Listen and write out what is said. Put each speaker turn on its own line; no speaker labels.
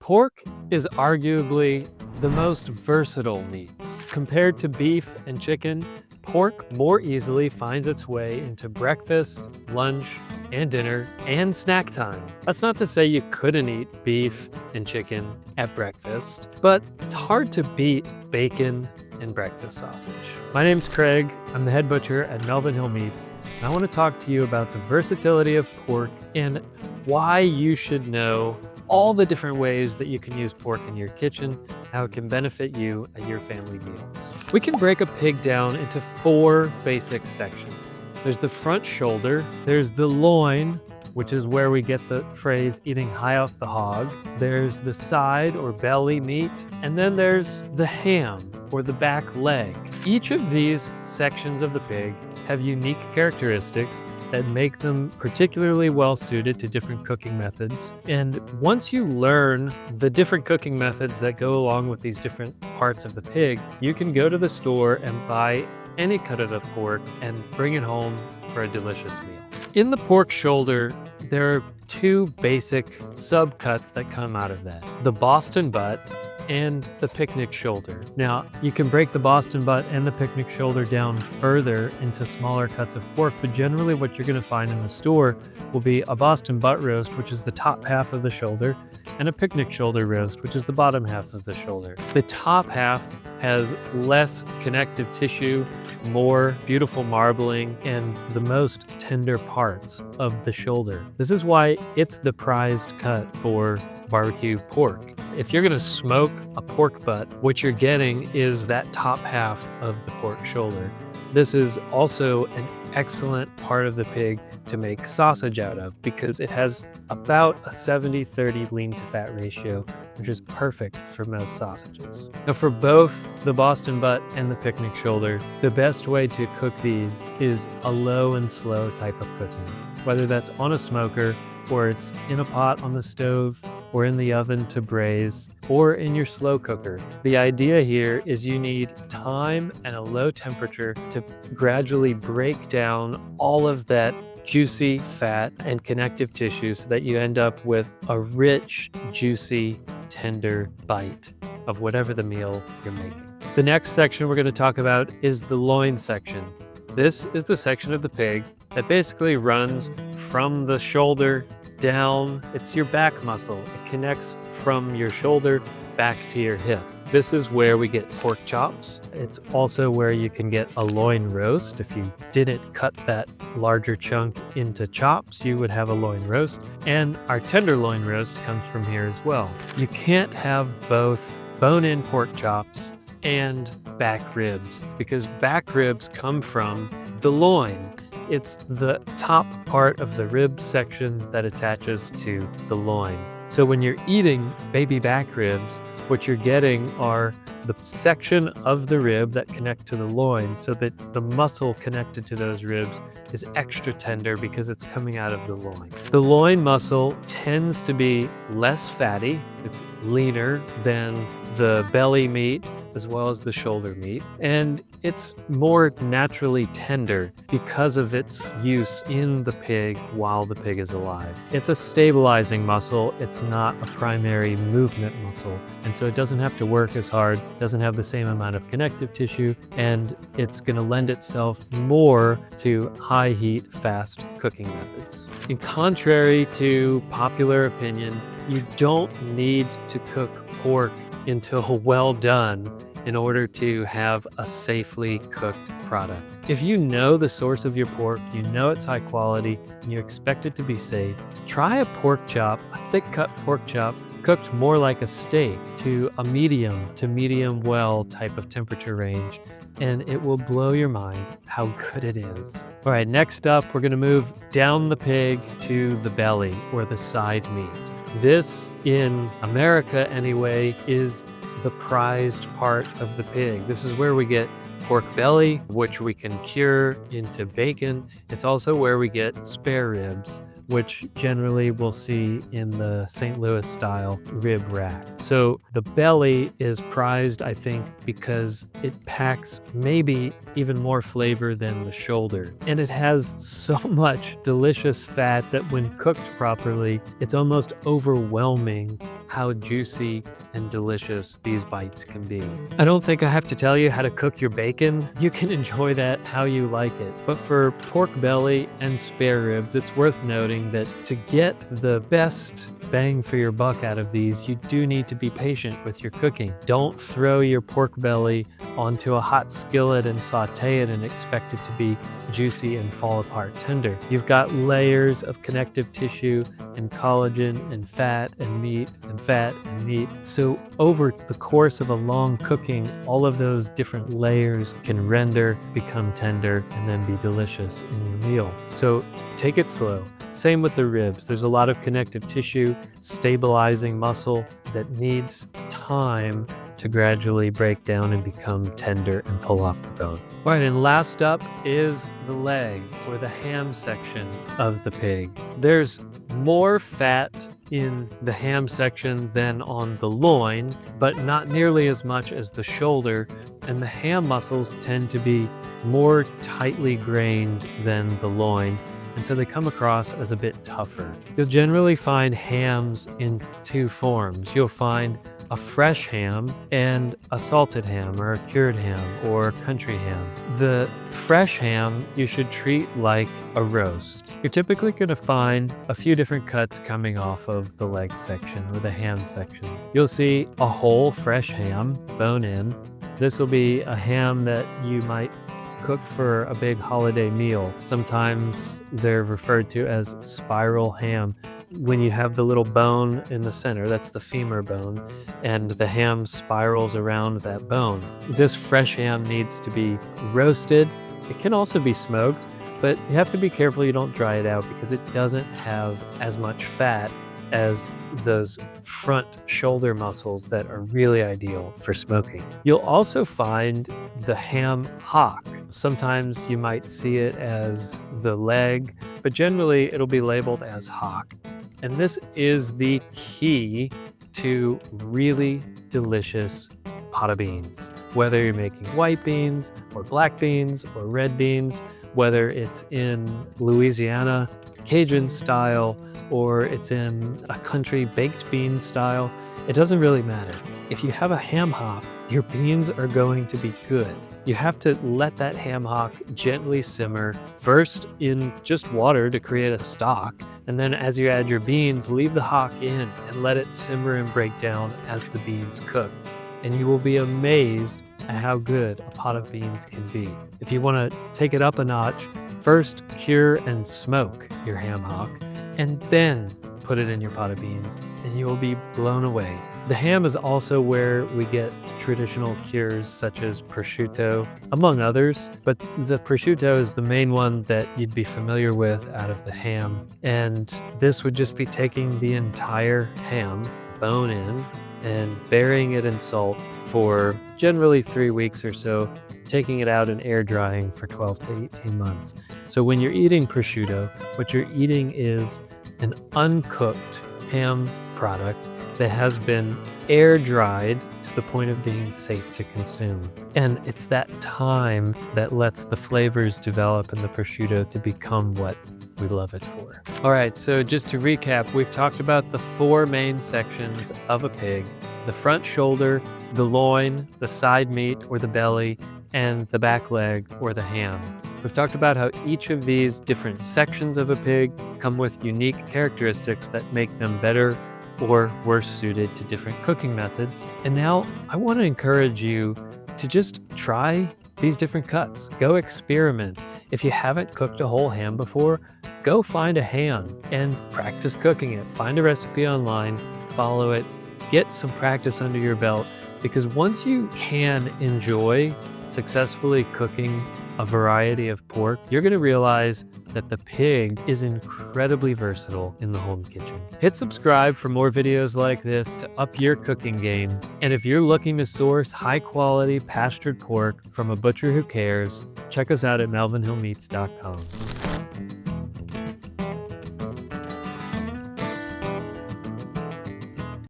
Pork is arguably the most versatile meats. Compared to beef and chicken, pork more easily finds its way into breakfast, lunch, and dinner, and snack time. That's not to say you couldn't eat beef and chicken at breakfast, but it's hard to beat bacon and breakfast sausage. My name's Craig. I'm the head butcher at Melvin Hill Meats, and I want to talk to you about the versatility of pork and why you should know all the different ways that you can use pork in your kitchen, how it can benefit you at your family meals. We can break a pig down into 4 basic sections. There's the front shoulder, there's the loin, which is where we get the phrase eating high off the hog. There's the side or belly meat, and then there's the ham or the back leg. Each of these sections of the pig have unique characteristics that make them particularly well suited to different cooking methods. And once you learn the different cooking methods that go along with these different parts of the pig, you can go to the store and buy any cut of the pork and bring it home for a delicious meal. In the pork shoulder, there are 2 basic subcuts that come out of that: the Boston butt and the picnic shoulder. Now, you can break the Boston butt and the picnic shoulder down further into smaller cuts of pork, but generally what you're gonna find in the store will be a Boston butt roast, which is the top half of the shoulder, and a picnic shoulder roast, which is the bottom half of the shoulder. The top half has less connective tissue, more beautiful marbling, and the most tender parts of the shoulder. This is why it's the prized cut for barbecue pork. If you're gonna smoke a pork butt, what you're getting is that top half of the pork shoulder. This is also an excellent part of the pig to make sausage out of because it has about a 70-30 lean to fat ratio, which is perfect for most sausages. Now, for both the Boston butt and the picnic shoulder, the best way to cook these is a low and slow type of cooking, whether that's on a smoker, or it's in a pot on the stove, or in the oven to braise, or in your slow cooker. The idea here is you need time and a low temperature to gradually break down all of that juicy fat and connective tissue so that you end up with a rich, juicy, tender bite of whatever the meal you're making. The next section we're going to talk about is the loin section. This is the section of the pig that basically runs from the shoulder down. It's your back muscle. It connects from your shoulder back to your hip. This is where we get pork chops. It's also where you can get a loin roast. If you didn't cut that larger chunk into chops, you would have a loin roast. And our tenderloin roast comes from here as well. You can't have both bone-in pork chops and back ribs because back ribs come from the loin. It's the top part of the rib section that attaches to the loin. So when you're eating baby back ribs, what you're getting are the section of the rib that connect to the loin so that the muscle connected to those ribs is extra tender because it's coming out of the loin. The loin muscle tends to be less fatty. It's leaner than the belly meat as well as the shoulder meat, and it's more naturally tender because of its use in the pig while the pig is alive. It's a stabilizing muscle. It's not a primary movement muscle, and so it doesn't have to work as hard, doesn't have the same amount of connective tissue, and it's going to lend itself more to high heat, fast cooking methods. In contrary to popular opinion, you don't need to cook pork until well done in order to have a safely cooked product. If you know the source of your pork, you know it's high quality, and you expect it to be safe, try a pork chop, a thick cut pork chop, cooked more like a steak to a medium to medium well type of temperature range, and it will blow your mind how good it is. All right, next up, we're gonna move down the pig to the belly or the side meat. This, in America anyway, is the prized part of the pig. This is where we get pork belly, which we can cure into bacon. It's also where we get spare ribs, which generally we'll see in the St. Louis style rib rack. So the belly is prized, I think, because it packs maybe even more flavor than the shoulder. And it has so much delicious fat that when cooked properly, it's almost overwhelming how juicy and delicious these bites can be. I don't think I have to tell you how to cook your bacon. You can enjoy that how you like it. But for pork belly and spare ribs, it's worth noting that to get the best bang for your buck out of these, you do need to be patient with your cooking. Don't throw your pork belly onto a hot skillet and saute it and expect it to be juicy and fall apart tender. You've got layers of connective tissue and collagen and fat and meat and fat and meat. So over the course of a long cooking, all of those different layers can render, become tender, and then be delicious in your meal. So take it slow. Same with the ribs. There's a lot of connective tissue, stabilizing muscle that needs time to gradually break down and become tender and pull off the bone. All right, and last up is the leg, or the ham section of the pig. There's more fat in the ham section than on the loin, but not nearly as much as the shoulder, and the ham muscles tend to be more tightly grained than the loin, and so they come across as a bit tougher. You'll generally find hams in two forms. You'll find a fresh ham and a salted ham, or a cured ham, or country ham. The fresh ham you should treat like a roast. You're typically going to find a few different cuts coming off of the leg section or the ham section. You'll see a whole fresh ham, bone in. This will be a ham that you might cook for a big holiday meal. Sometimes they're referred to as spiral ham. When you have the little bone in the center, that's the femur bone, and the ham spirals around that bone. This fresh ham needs to be roasted. It can also be smoked, but you have to be careful you don't dry it out because it doesn't have as much fat as those front shoulder muscles that are really ideal for smoking. You'll also find the ham hock. Sometimes you might see it as the leg, but generally it'll be labeled as hock. And this is the key to really delicious pot of beans. Whether you're making white beans or black beans or red beans, whether it's in Louisiana Cajun style or it's in a country baked bean style, it doesn't really matter. If you have a ham hock, your beans are going to be good. You have to let that ham hock gently simmer, first in just water to create a stock, and then as you add your beans, leave the hock in and let it simmer and break down as the beans cook. And you will be amazed at how good a pot of beans can be. If you want to take it up a notch, first cure and smoke your ham hock, and then put it in your pot of beans, and you will be blown away. The ham is also where we get traditional cures such as prosciutto, among others, but the prosciutto is the main one that you'd be familiar with out of the ham. And this would just be taking the entire ham, bone in, and burying it in salt for generally 3 weeks or so, taking it out and air drying for 12 to 18 months. So when you're eating prosciutto, what you're eating is an uncooked ham product that has been air dried to the point of being safe to consume. And it's that time that lets the flavors develop in the prosciutto to become what we love it for. All right, so just to recap, we've talked about the 4 main sections of a pig: the front shoulder, the loin, the side meat or the belly, and the back leg or the ham. We've talked about how each of these different sections of a pig come with unique characteristics that make them better or worse suited to different cooking methods. And now I want to encourage you to just try these different cuts. Go experiment. If you haven't cooked a whole ham before, go find a ham and practice cooking it. Find a recipe online, follow it, get some practice under your belt, because once you can enjoy successfully cooking a variety of pork, you're going to realize that the pig is incredibly versatile in the home kitchen. Hit subscribe for more videos like this to up your cooking game. And if you're looking to source high quality pastured pork from a butcher who cares, check us out at melvinhillmeats.com.